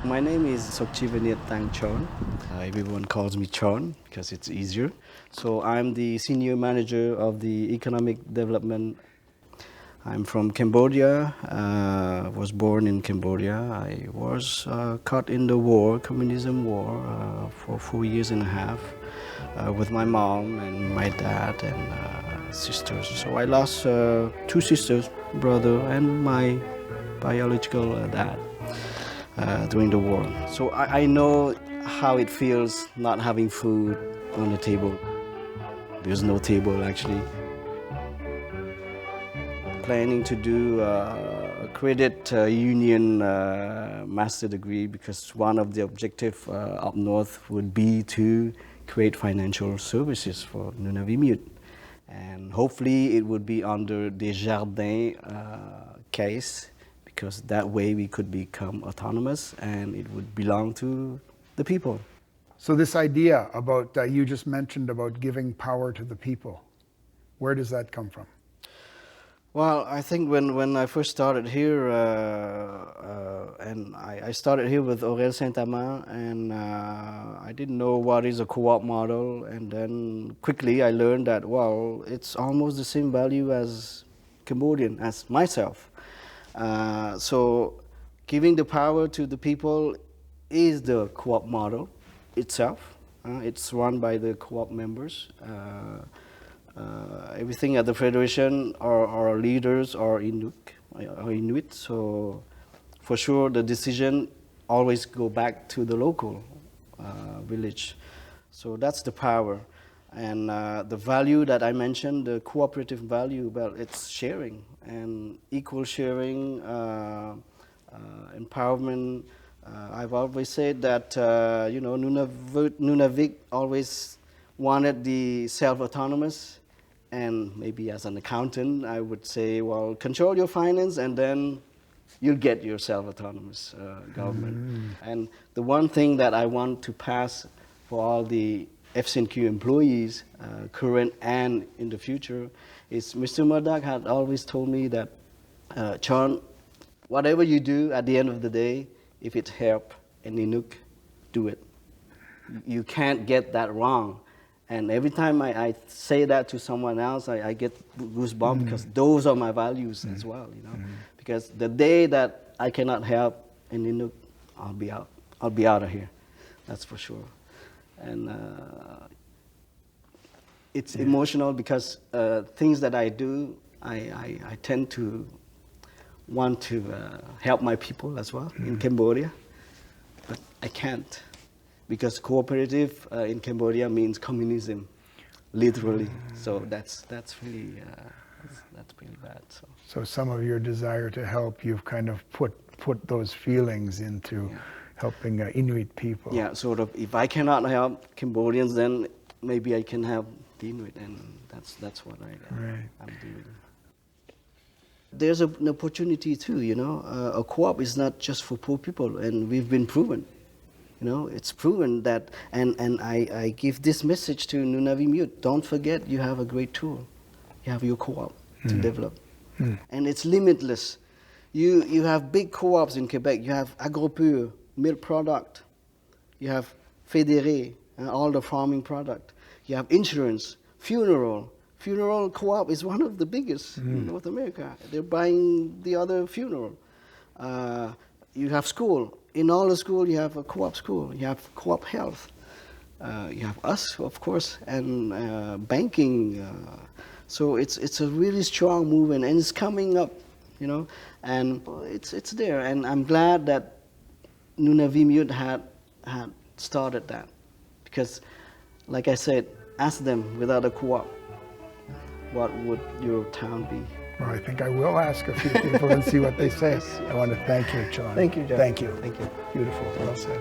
My name is Sokchiveneath Taing Chhoan. Everyone calls me Chhoan because it's easier. So I'm the senior manager of the economic development. I'm from Cambodia. Was born in Cambodia. I was caught in the war, communism war, for 4 years and a half with my mom and my dad and sisters. So I lost two sisters, brother, and my biological dad during the war. So I know how it feels not having food on the table. There's no table actually. Planning to do a credit union master degree because one of the objectives up north would be to create financial services for Nunavimut. And hopefully it would be under Desjardins case because that way we could become autonomous and it would belong to the people. So this idea about, you just mentioned about giving power to the people, where does that come from? Well, I think when I first started here, and I started here with Aurel Saint-Amand, and I didn't know what is a co-op model, and then quickly I learned that, well, it's almost the same value as Cambodian, as myself. So giving the power to the people is the co-op model itself. It's run by the co-op members. Everything at the Federation, our leaders are Inuit, so for sure the decision always go back to the local village. So that's the power. And the value that I mentioned, the cooperative value, well, it's sharing and equal sharing, empowerment. I've always said that, Nunavik always wanted the self-autonomous. And maybe as an accountant, I would say, well, control your finance and then you'll get your self-autonomous government. And the one thing that I want to pass for all the FCNQ employees, current and in the future, is Mr. Murdoch had always told me that, Chhoan, whatever you do at the end of the day, if it helps an Inuk, do it. You can't get that wrong. And every time I say that to someone else, I get goosebumps because those are my values as well, Because the day that I cannot help an Inuk, I'll be out. I'll be out of here, that's for sure. And it's emotional because things that I do, I tend to want to help my people as well in Cambodia, but I can't. Because cooperative in Cambodia means communism, literally. So that's really bad. So some of your desire to help, you've kind of put those feelings into helping Inuit people. Yeah, sort of. If I cannot help Cambodians, then maybe I can help the Inuit, and that's what I'm doing. There's an opportunity too, A co-op is not just for poor people, and we've been proven. It's proven that, and I give this message to Nunavimut, don't forget you have a great tool. You have your co-op to develop. And it's limitless. You have big co-ops in Quebec. You have AgroPure, milk product. You have Fédéré, all the farming product. You have insurance, funeral. Funeral co-op is one of the biggest in North America. They're buying the other funeral. You have school. In all the school, you have a co-op school. You have co-op health. You have us, of course, and banking. So it's a really strong movement, and it's coming up, and it's there. And I'm glad that Nunavimut had started that, because, like I said, ask them, without a co-op, what would your town be? Well, I think I will ask a few people and see what they say. Yes. I want to thank you, Chhoan. Thank you, Jeff. Thank you. Thank you. Beautiful. Well said.